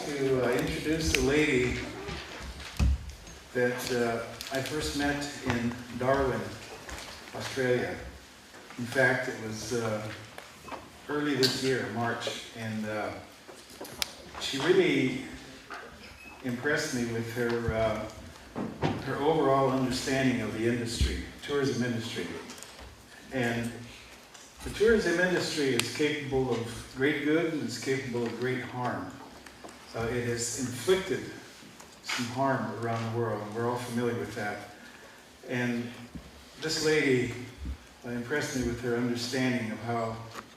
to introduce a lady that I first met in Darwin, Australia. In fact, it was early this year, March, and she really impressed me with her overall understanding of the industry, tourism industry. And the tourism industry is capable of great good and it's capable of great harm. It has inflicted some harm around the world, and we're all familiar with that. And this lady impressed me with her understanding of how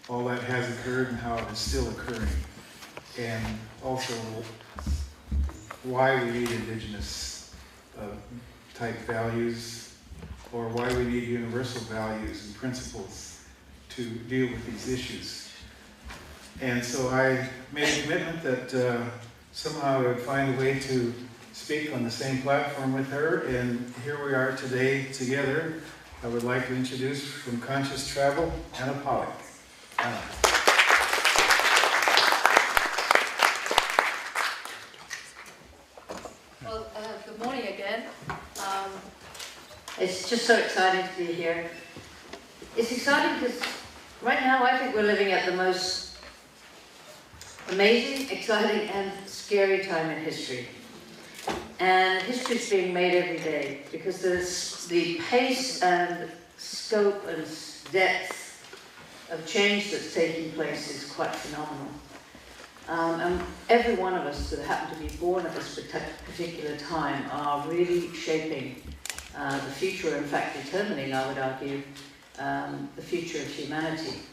all that has occurred and how it is still occurring. And also why we need Indigenous type values, or why we need universal values and principles to deal with these issues. And so I made a commitment that somehow I would find a way to speak on the same platform with her, and here we are today together. I would like to introduce from Conscious Travel, Anna Pollock. Anna. Well, good morning again. It's just so exciting to be here. It's exciting because right now I think we're living at the most amazing, exciting, and scary time in history. And history's being made every day because there's the pace and scope and depth of change that's taking place is quite phenomenal. And every one of us that happen to be born at this particular time are really shaping the future, in fact determining, I would argue, the future of humanity.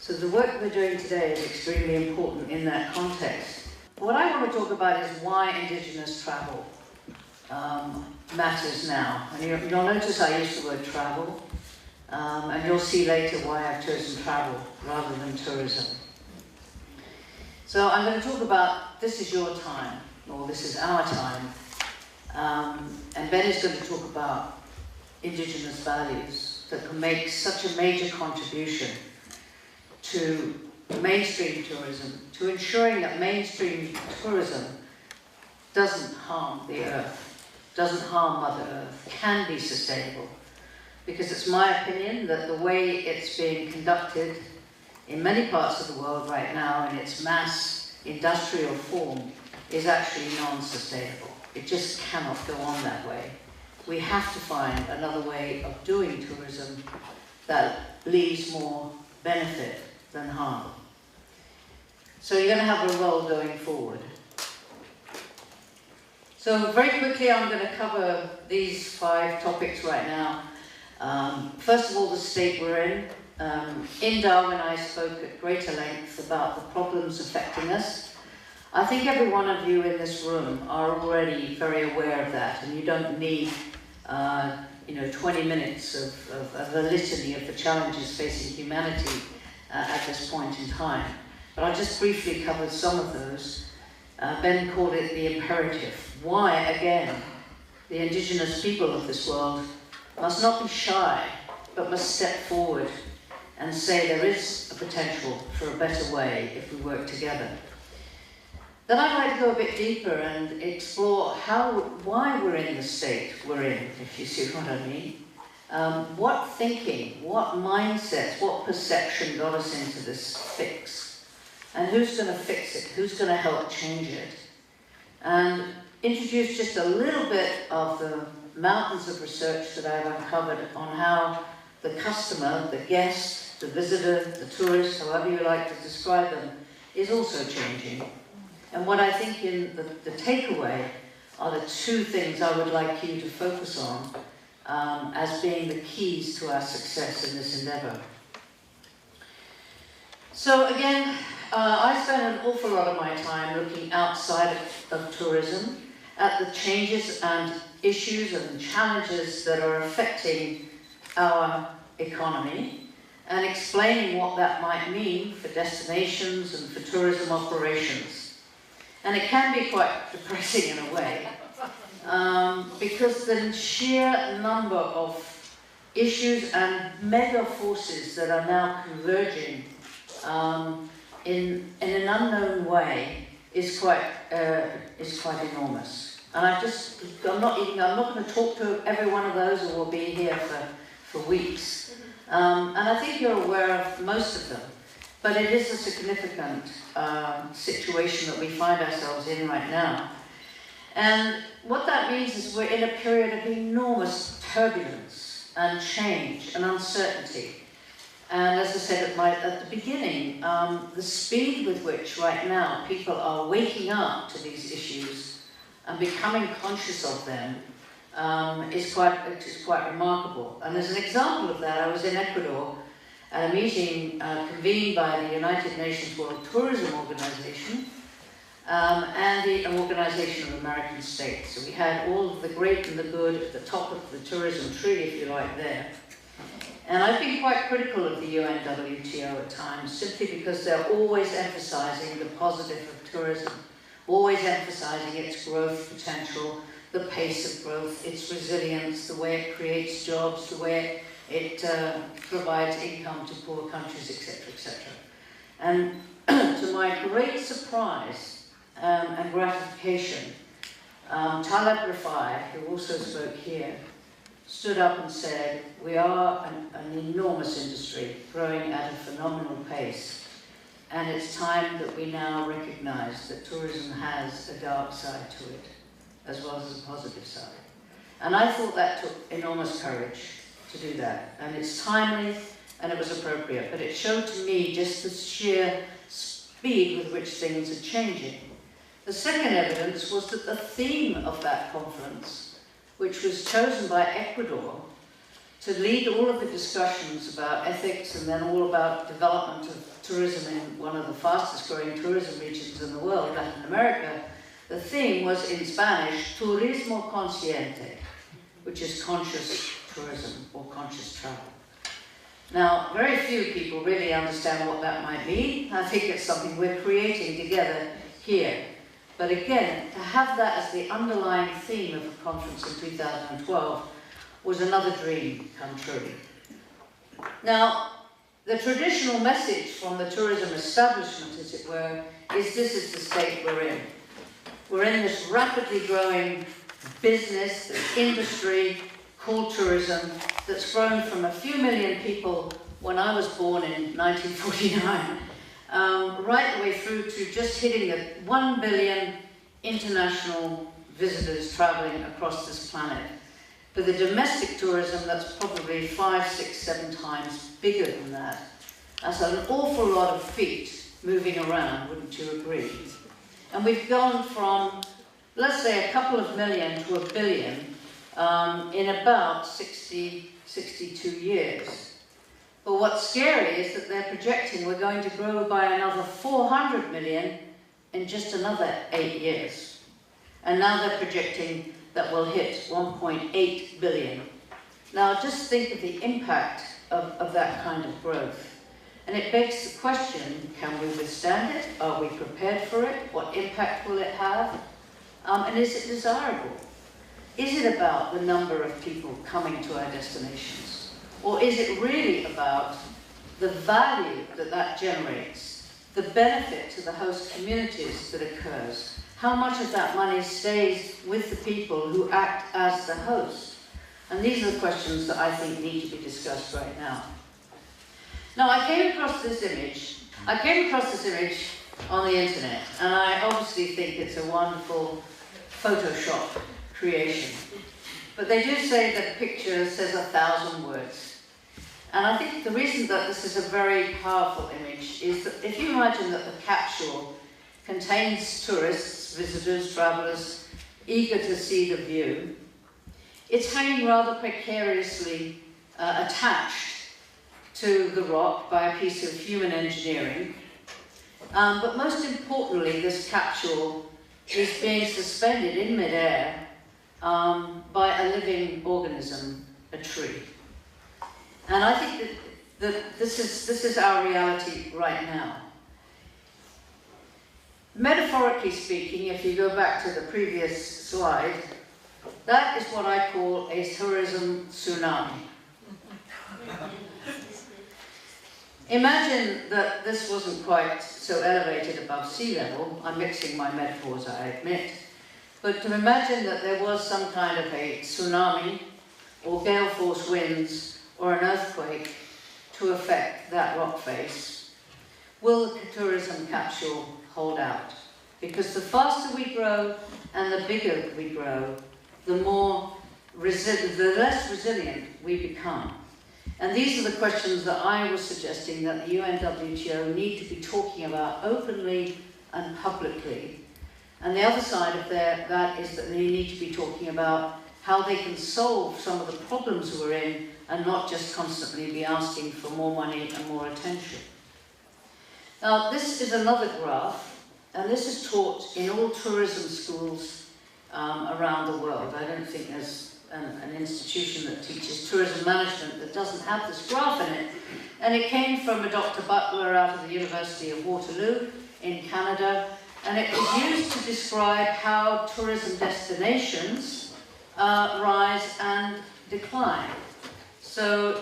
So the work we're doing today is extremely important in that context. What I want to talk about is why Indigenous travel matters now. And you'll notice I use the word travel, and you'll see later why I've chosen travel rather than tourism. So I'm going to talk about this is your time, or this is our time, and Ben is going to talk about Indigenous values that can make such a major contribution to mainstream tourism, to ensuring that mainstream tourism doesn't harm the earth, doesn't harm Mother Earth, can be sustainable. Because it's my opinion that the way it's being conducted in many parts of the world right now in its mass industrial form is actually non-sustainable. It just cannot go on that way. We have to find another way of doing tourism that leaves more benefit than harm. So you're going to have a role going forward. So very quickly I'm going to cover these 5 topics right now. First of all, the state we're in. In Darwin I spoke at greater length about the problems affecting us. I think every one of you in this room are already very aware of that, and you don't need 20 minutes of a litany of the challenges facing humanity at this point in time. But I'll just briefly cover some of those. Ben called it the imperative. Why, again, the Indigenous people of this world must not be shy, but must step forward and say there is a potential for a better way if we work together. Then I'd like to go a bit deeper and explore why we're in the state we're in, if you see what I mean. What thinking, what mindsets, what perception got us into this fix? And who's going to fix it? Who's going to help change it? And introduce just a little bit of the mountains of research that I've uncovered on how the customer, the guest, the visitor, the tourist, however you like to describe them, is also changing. And what I think in the takeaway are the 2 things I would like you to focus on as being the keys to our success in this endeavor. So again, I spend an awful lot of my time looking outside of tourism at the changes and issues and challenges that are affecting our economy and explaining what that might mean for destinations and for tourism operations. And it can be quite depressing in a way, because the sheer number of issues and mega forces that are now converging in an unknown way is quite enormous. And I'm not going to talk to every one of those, or we'll be here for weeks. And I think you're aware of most of them, but it is a significant situation that we find ourselves in right now. And what that means is we're in a period of enormous turbulence and change and uncertainty. And as I said at the beginning, the speed with which right now people are waking up to these issues and becoming conscious of them is quite remarkable. And as an example of that, I was in Ecuador at a meeting convened by the United Nations World Tourism Organization and the Organization of American States. So we had all of the great and the good at the top of the tourism tree, if you like, there. And I've been quite critical of the UNWTO at times, simply because they're always emphasizing the positive of tourism, always emphasizing its growth potential, the pace of growth, its resilience, the way it creates jobs, the way it provides income to poor countries, etc., etc. And to my great surprise and gratification, Taleb Rafai, who also spoke here, stood up and said, we are an enormous industry growing at a phenomenal pace, and it's time that we now recognize that tourism has a dark side to it, as well as a positive side. And I thought that took enormous courage to do that, and it's timely and it was appropriate, but it showed to me just the sheer speed with which things are changing. The second evidence was that the theme of that conference, which was chosen by Ecuador to lead all of the discussions about ethics and then all about development of tourism in one of the fastest growing tourism regions in the world, Latin America, the theme was in Spanish, Turismo Consciente, which is conscious tourism or conscious travel. Now, very few people really understand what that might mean. I think it's something we're creating together here. But again, to have that as the underlying theme of the conference in 2012 was another dream come true. Now, the traditional message from the tourism establishment, as it were, is this is the state we're in. We're in this rapidly growing business, this industry called tourism, that's grown from a few million people when I was born in 1949, right the way through to just hitting the 1 billion international visitors traveling across this planet. For the domestic tourism, that's probably 5, 6, 7 times bigger than that. That's an awful lot of feet moving around, wouldn't you agree? And we've gone from, let's say, a couple of million to 1 billion in about 62 years. But what's scary is that they're projecting we're going to grow by another 400 million in just another 8 years. And now they're projecting that we'll hit 1.8 billion. Now just think of the impact of that kind of growth. And it begs the question, can we withstand it? Are we prepared for it? What impact will it have? And is it desirable? Is it about the number of people coming to our destinations? Or is it really about the value that that generates, the benefit to the host communities that occurs? How much of that money stays with the people who act as the host? And these are the questions that I think need to be discussed right now. Now, I came across this image on the internet, and I obviously think it's a wonderful Photoshop creation. But they do say that a picture says 1,000 words. And I think the reason that this is a very powerful image is that if you imagine that the capsule contains tourists, visitors, travelers, eager to see the view, it's hanging rather precariously attached to the rock by a piece of human engineering. But most importantly, this capsule is being suspended in midair by a living organism, a tree. And I think that this is our reality right now. Metaphorically speaking, if you go back to the previous slide, that is what I call a tourism tsunami. Imagine that this wasn't quite so elevated above sea level. I'm mixing my metaphors, I admit. But to imagine that there was some kind of a tsunami or gale force winds or an earthquake to affect that rock face, will tourism capsule hold out? Because the faster we grow and the bigger we grow, the less resilient we become. And these are the questions that I was suggesting that the UNWTO need to be talking about openly and publicly. And the other side of that is that they need to be talking about how they can solve some of the problems we're in and not just constantly be asking for more money and more attention. Now, this is another graph, and this is taught in all tourism schools around the world. I don't think there's an institution that teaches tourism management that doesn't have this graph in it. And it came from a Dr. Butler out of the University of Waterloo in Canada, and it was used to describe how tourism destinations rise and decline. So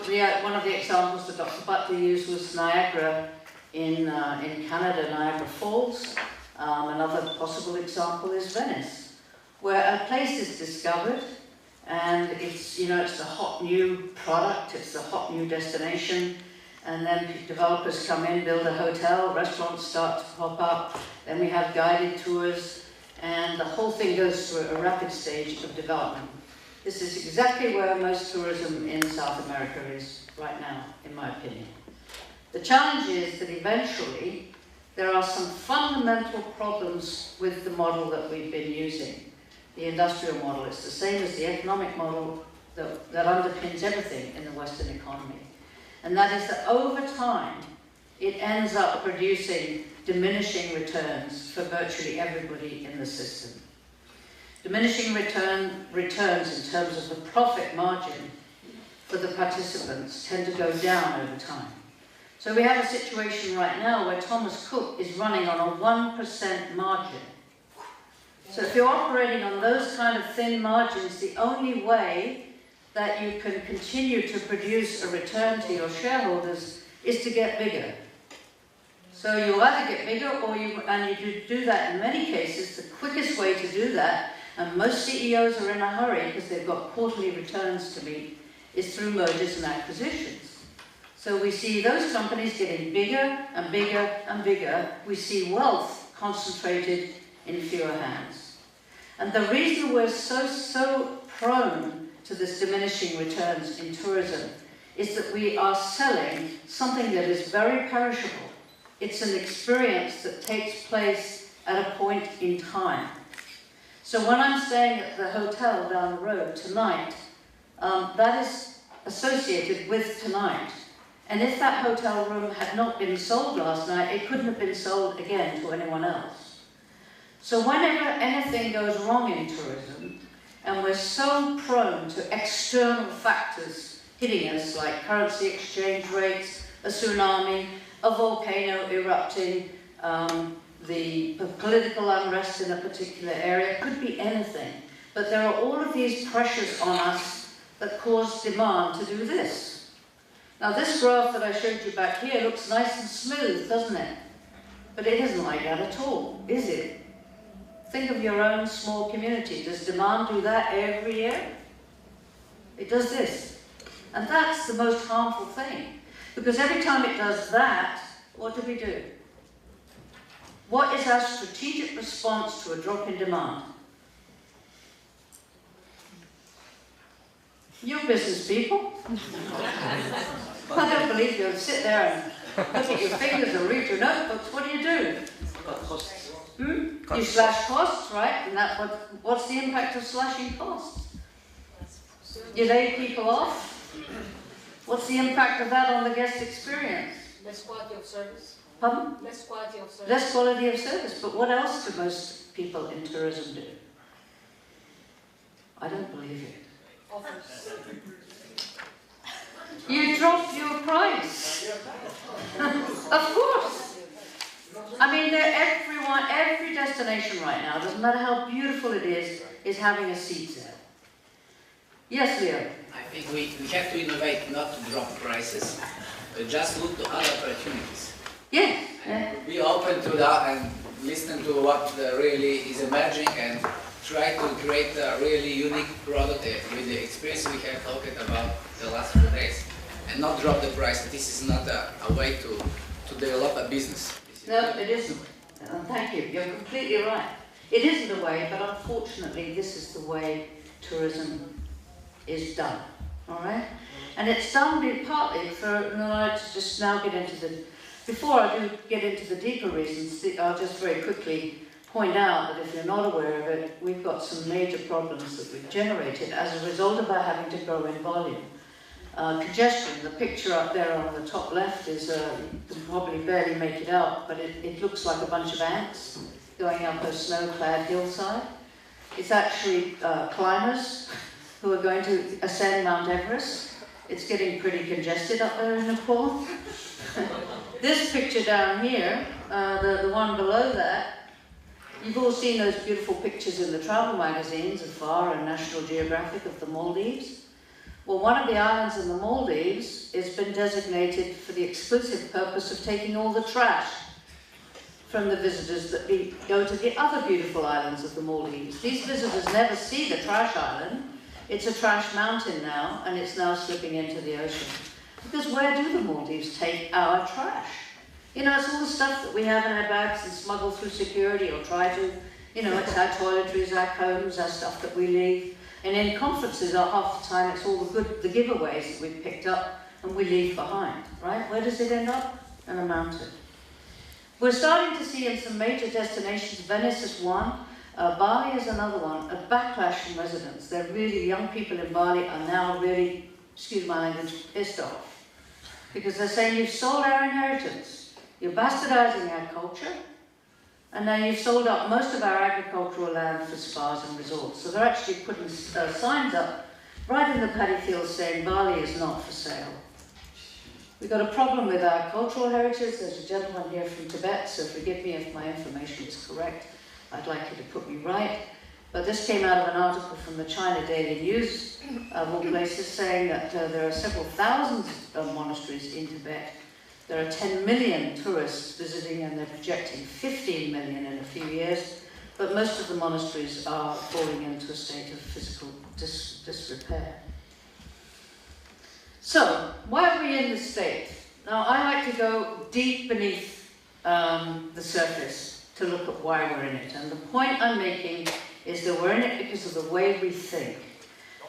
one of the examples that Dr. Butler used was Niagara in Canada, Niagara Falls. Another possible example is Venice, where a place is discovered, and it's the hot new product, it's the hot new destination, and then developers come in, build a hotel, restaurants start to pop up, then we have guided tours, and the whole thing goes through a rapid stage of development. This is exactly where most tourism in South America is right now, in my opinion. The challenge is that eventually there are some fundamental problems with the model that we've been using. The industrial model. It's the same as the economic model that underpins everything in the Western economy. And that is that over time, it ends up producing diminishing returns for virtually everybody in the system. Diminishing returns in terms of the profit margin for the participants tend to go down over time. So we have a situation right now where Thomas Cook is running on a 1% margin. So if you're operating on those kind of thin margins, the only way that you can continue to produce a return to your shareholders is to get bigger. So you either get bigger or you do that in many cases. The quickest way to do that, and most CEOs are in a hurry because they've got quarterly returns to meet, is through mergers and acquisitions. So we see those companies getting bigger and bigger and bigger. We see wealth concentrated in fewer hands. And the reason we're so prone to this diminishing returns in tourism is that we are selling something that is very perishable. It's an experience that takes place at a point in time. So when I'm staying at the hotel down the road tonight, that is associated with tonight. And if that hotel room had not been sold last night, it couldn't have been sold again to anyone else. So whenever anything goes wrong in tourism, and we're so prone to external factors hitting us, like currency exchange rates, a tsunami, a volcano erupting, the political unrest in a particular area, could be anything. But there are all of these pressures on us that cause demand to do this. Now this graph that I showed you back here looks nice and smooth, doesn't it? But it isn't like that at all, is it? Think of your own small community. Does demand do that every year? It does this. And that's the most harmful thing. Because every time it does that, what do we do? What is our strategic response to a drop in demand? You business people. I don't believe you'll sit there and look at your fingers or read your notebooks. What do? You slash costs, right? And what's the impact of slashing costs? You lay people off. What's the impact of that on the guest experience? Less quality of service. Pardon? Less quality of service. Less quality of service. But what else do most people in tourism do? I don't believe it. Offers. You drop your price. Of course. I mean, every destination right now, doesn't matter how beautiful it is having a seed sale. Yes, Leo? I think we have to innovate, not to drop prices. just look to other opportunities. Yes. Yeah. Be open to that and listen to what really is emerging and try to create a really unique product with the experience we have talked about the last few days, and not drop the price. This is not a way to develop a business. No, it isn't. Thank you. You're completely right. It isn't the way, but unfortunately, this is the way tourism is done. All right, and it's done partly for. And I just now get into the. Before I do get into the deeper reasons, I'll just very quickly point out that if you're not aware of it, we've got some major problems that we've generated as a result of our having to grow in volume. Congestion, the picture up there on the top left is, you can probably barely make it out, but it looks like a bunch of ants going up a snow-clad hillside. It's actually climbers who are going to ascend Mount Everest. It's getting pretty congested up there in Nepal. This picture down here, the one below that, you've all seen those beautiful pictures in the travel magazines of Far and National Geographic of the Maldives. Well, one of the islands in the Maldives has been designated for the exclusive purpose of taking all the trash from the visitors that go to the other beautiful islands of the Maldives. These visitors never see the trash island. It's a trash mountain now, and it's now slipping into the ocean. Because where do the Maldives take our trash? You know, it's all the stuff that we have in our bags and smuggle through security or try to, you know, it's our toiletries, our combs, our stuff that we leave. And in conferences, half the time, it's all the giveaways that we've picked up and we leave behind, right? Where does it end up? In a mountain. We're starting to see in some major destinations, Venice is one, Bali is another one, a backlash from residents. They're really, young people in Bali are now really, excuse my language, pissed off. Because they're saying, you've sold our inheritance, you're bastardizing our culture, and now you've sold up most of our agricultural land for spas and resorts. So they're actually putting signs up right in the paddy fields saying Bali is not for sale. We've got a problem with our cultural heritage. There's a gentleman here from Tibet, so forgive me if my information is correct. I'd like you to put me right. But this came out of an article from the China Daily News, of all places, saying that there are several thousand monasteries in Tibet. There are 10 million tourists visiting, and they're projecting 15 million in a few years. But most of the monasteries are falling into a state of physical disrepair. So, why are we in this state? Now, I like to go deep beneath the surface to look at why we're in it. And the point I'm making is that we're in it because of the way we think.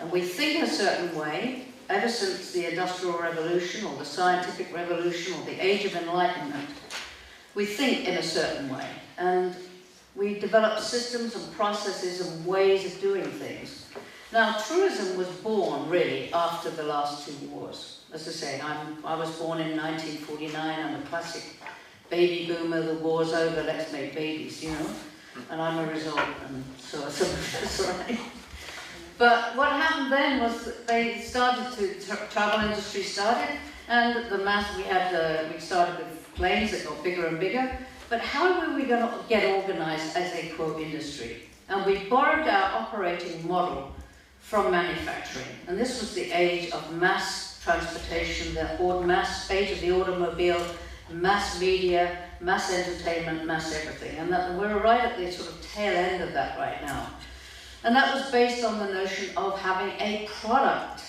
And we think in a certain way, ever since the Industrial Revolution or the Scientific Revolution or the Age of Enlightenment. We think in a certain way. And we develop systems and processes and ways of doing things. Now, tourism was born, really, after the last two wars. As I say, I was born in 1949. I'm a classic baby boomer. The war's over, let's make babies, you know. And I'm a result, and so that's right. But what happened then was that they started to, travel industry started, and we started with planes that got bigger and bigger. But how were we going to get organized as a quote industry? And we borrowed our operating model from manufacturing. And this was the age of mass transportation, the age of the automobile, mass media, mass entertainment, mass everything. And we're right at the sort of tail end of that right now. And that was based on the notion of having a product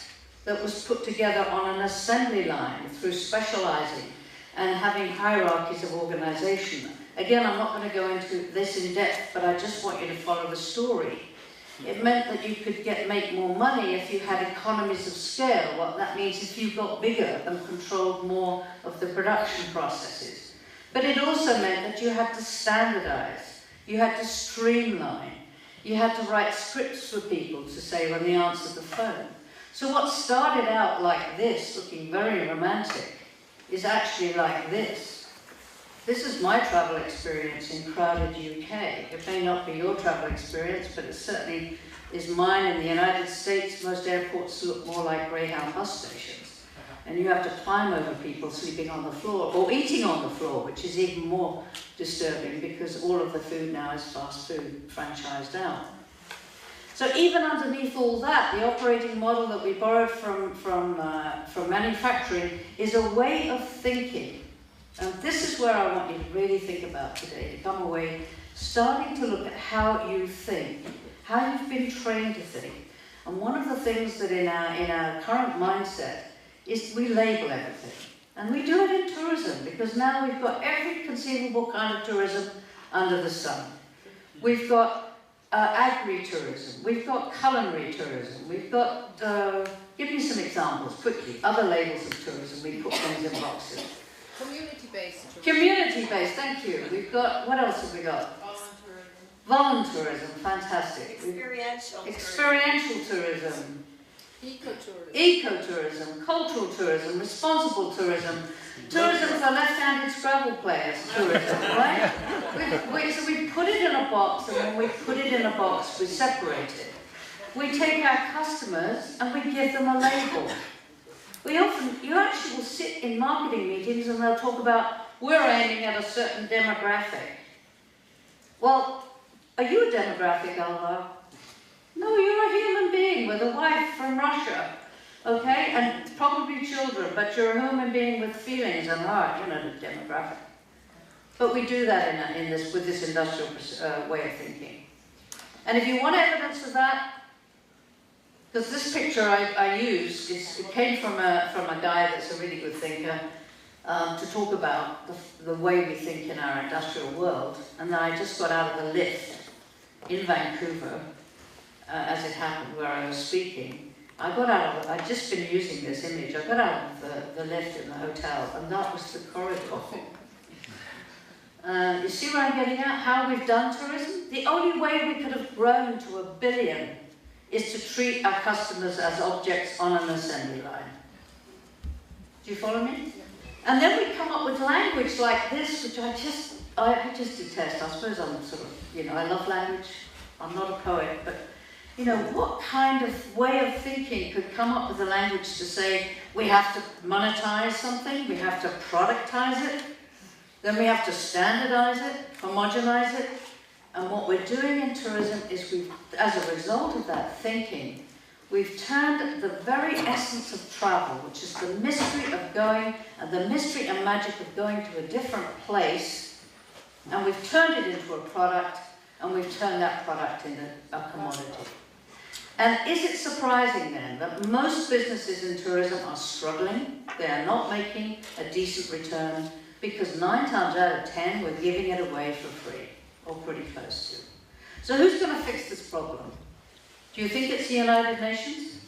that was put together on an assembly line through specializing and having hierarchies of organization. Again, I'm not going to go into this in depth, but I just want you to follow the story. It meant that you could make more money if you had economies of scale. What that means if you got bigger and controlled more of the production processes. But it also meant that you had to standardize, you had to streamline, you had to write scripts for people to say when they answered the phone. So what started out like this, looking very romantic, is actually like this. This is my travel experience in crowded UK. It may not be your travel experience, but it certainly is mine in the United States. Most airports look more like Greyhound bus stations. And you have to climb over people sleeping on the floor or eating on the floor, which is even more disturbing because all of the food now is fast food, franchised out. So even underneath all that, the operating model that we borrowed from manufacturing is a way of thinking. And this is where I want you to really think about today, to come away starting to look at how you think, how you've been trained to think. And one of the things that in our current mindset is we label everything. And we do it in tourism, because now we've got every conceivable kind of tourism under the sun. We've got agri-tourism, we've got culinary tourism, we've got, give me some examples quickly, other labels of tourism, we put things in boxes. Community-based tourism. Community-based, thank you. We've got, what else have we got? Volunteerism, fantastic. Experiential tourism. Ecotourism. Ecotourism, cultural tourism, responsible tourism. Tourism for left-handed Scrabble players, tourism, right? So we put it in a box, and when we put it in a box, we separate it. We take our customers and we give them a label. You actually will sit in marketing meetings and they'll talk about, we're aiming at a certain demographic. Well, are you a demographic, Alvar? No, you're a human being with a wife from Russia, okay? And probably children, but you're a human being with feelings and heart, you're not a demographic. But we do that with this industrial way of thinking. And if you want evidence of that, because this picture I used, it came from a guy that's a really good thinker, to talk about the way we think in our industrial world. And then I just got out of the lift in Vancouver, as it happened, where I was speaking. I'd just been using this image. I got out of the lift in the hotel, and that was the corridor. You see where I'm getting at? How we've done tourism? The only way we could have grown to 1 billion is to treat our customers as objects on an assembly line. Do you follow me? And then we come up with language like this, which I just detest. I suppose I'm sort of, I love language. I'm not a poet, but, what kind of way of thinking could come up with a language to say, we have to monetize something, we have to productize it, then we have to standardize it, homogenize it. And what we're doing in tourism is as a result of that thinking, we've turned the very essence of travel, which is the mystery of going, and the mystery and magic of going to a different place, and we've turned it into a product, and we've turned that product into a commodity. And is it surprising then that most businesses in tourism are struggling? They are not making a decent return, because 9 times out of 10, we're giving it away for free. Or pretty close to. So who's going to fix this problem? Do you think it's the United Nations?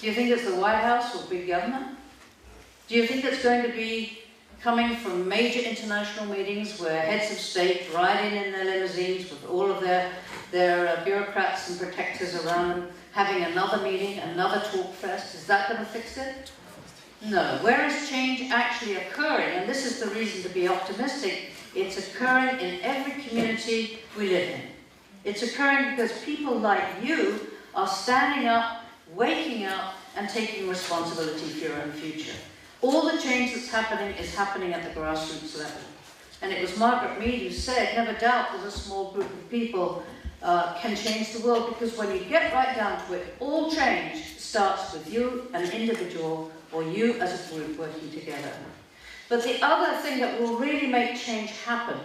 Do you think it's the White House or big government? Do you think it's going to be coming from major international meetings where heads of state ride in their limousines with all of their bureaucrats and protectors around them, having another meeting, another talk fest? Is that going to fix it? No. Where is change actually occurring? And this is the reason to be optimistic. It's occurring in every community we live in. It's occurring because people like you are standing up, waking up, and taking responsibility for your own future. All the change that's happening is happening at the grassroots level. And it was Margaret Mead who said, never doubt that a small group of people can change the world, because when you get right down to it, all change starts with you, an individual, or you as a group working together. But the other thing that will really make change happen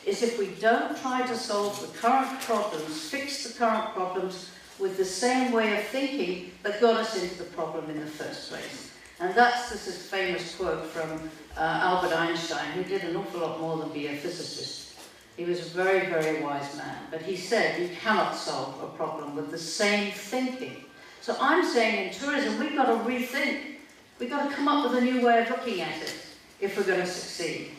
is if we don't try to solve the current problems, fix the current problems with the same way of thinking that got us into the problem in the first place. And that's this famous quote from Albert Einstein, who did an awful lot more than be a physicist. He was a very, very wise man. But he said you cannot solve a problem with the same thinking. So I'm saying in tourism, we've got to rethink. We've got to come up with a new way of looking at it if we're going to succeed.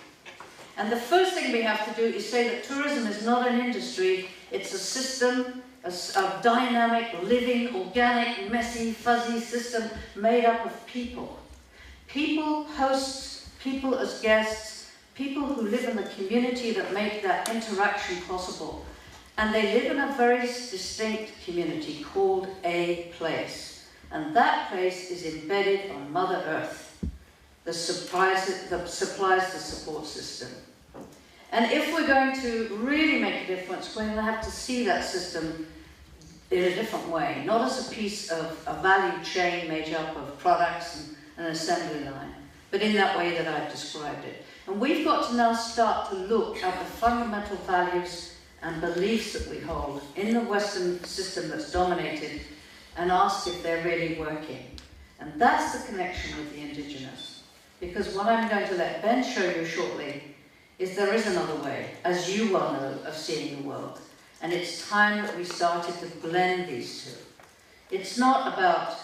And the first thing we have to do is say that tourism is not an industry, it's a system, a dynamic, living, organic, messy, fuzzy system made up of people. People, hosts, people as guests, people who live in the community that make that interaction possible. And they live in a very distinct community called a place. And that place is embedded on Mother Earth that supplies the support system. And if we're going to really make a difference, we're going to have to see that system in a different way, not as a piece of a value chain made up of products and an assembly line, but in that way that I've described it. And we've got to now start to look at the fundamental values and beliefs that we hold in the Western system that's dominated and ask if they're really working. And that's the connection with the Indigenous. Because what I'm going to let Ben show you shortly is there is another way, as you well know, of seeing the world. And it's time that we started to blend these two. It's not about,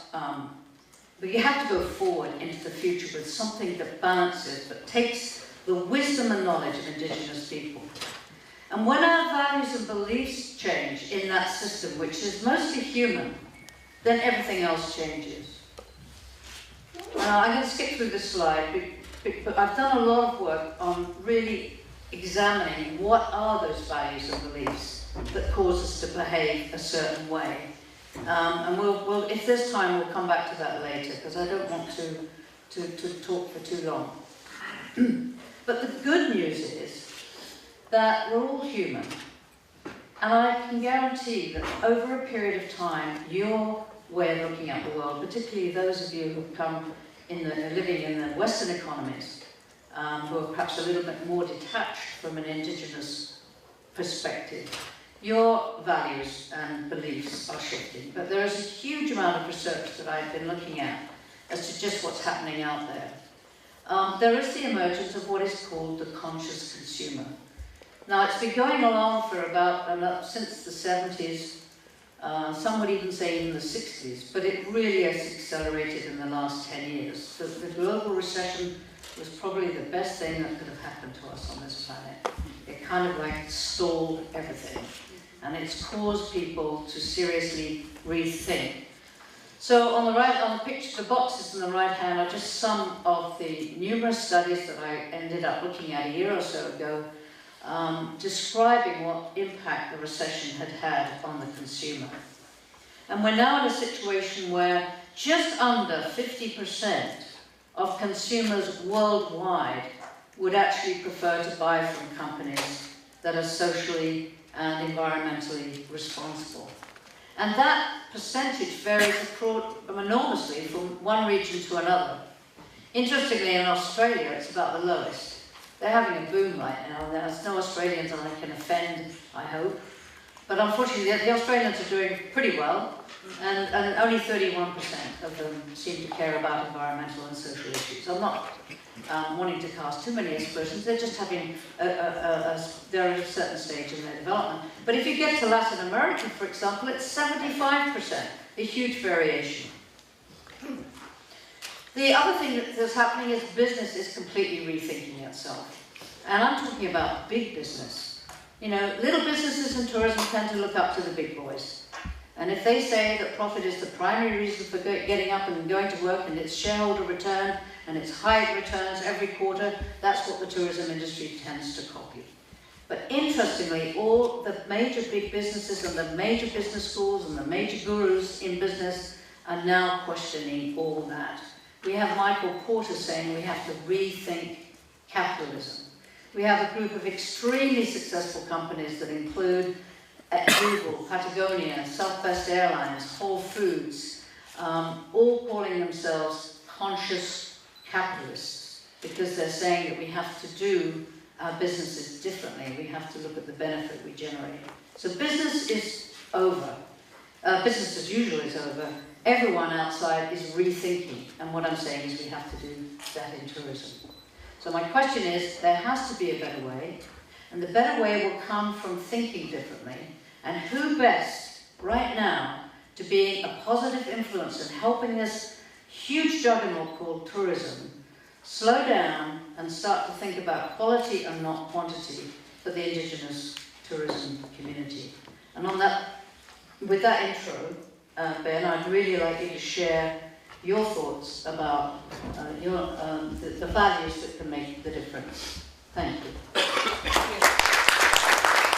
but you have to go forward into the future with something that balances, but takes the wisdom and knowledge of Indigenous people. And when our values and beliefs change in that system, which is mostly human, then everything else changes. I'm going to skip through this slide, but I've done a lot of work on really examining what are those values and beliefs that cause us to behave a certain way. And we'll, if there's time, we'll come back to that later, because I don't want to talk for too long. But the good news is that we're all human. And I can guarantee that over a period of time, your way of looking at the world, particularly those of you who've come living in the Western economies, who are perhaps a little bit more detached from an Indigenous perspective, your values and beliefs are shifting. But there is a huge amount of research that I've been looking at as to just what's happening out there. There is the emergence of what is called the conscious consumer. Now, it's been going along for about since the 70s, some would even say in the 60s, but it really has accelerated in the last 10 years. The global recession was probably the best thing that could have happened to us on this planet. It kind of like stalled everything, and it's caused people to seriously rethink. So on the right, on the picture, the boxes on the right hand are just some of the numerous studies that I ended up looking at a year or so ago, describing what impact the recession had had on the consumer. And we're now in a situation where just under 50% of consumers worldwide would actually prefer to buy from companies that are socially and environmentally responsible. And that percentage varies enormously from one region to another. Interestingly, in Australia, it's about the lowest. They're having a boom right now. There's no Australians that I can offend, I hope. But unfortunately, the Australians are doing pretty well, and only 31% of them seem to care about environmental and social issues. I'm not wanting to cast too many aspersions. They're just having they're at a certain stage in their development. But if you get to Latin America, for example, it's 75%, a huge variation. The other thing that's happening is business is completely rethinking itself. And I'm talking about big business. You know, little businesses in tourism tend to look up to the big boys. And if they say that profit is the primary reason for getting up and going to work, and it's shareholder return, and it's high returns every quarter, that's what the tourism industry tends to copy. But interestingly, all the major big businesses and the major business schools and the major gurus in business are now questioning all that. We have Michael Porter saying we have to rethink capitalism. We have a group of extremely successful companies that include Google, Patagonia, Southwest Airlines, Whole Foods, all calling themselves conscious capitalists because they're saying that we have to do our businesses differently. We have to look at the benefit we generate. So business is over. Business as usual is over. Everyone outside is rethinking, and what I'm saying is we have to do that in tourism. So my question is, there has to be a better way, and the better way will come from thinking differently, and who best, right now, to being a positive influence in helping this huge juggernaut called tourism slow down and start to think about quality and not quantity for the Indigenous tourism community. And on that, with that intro, Ben, I'd really like you to share your thoughts about the values that can make the difference. Thank you.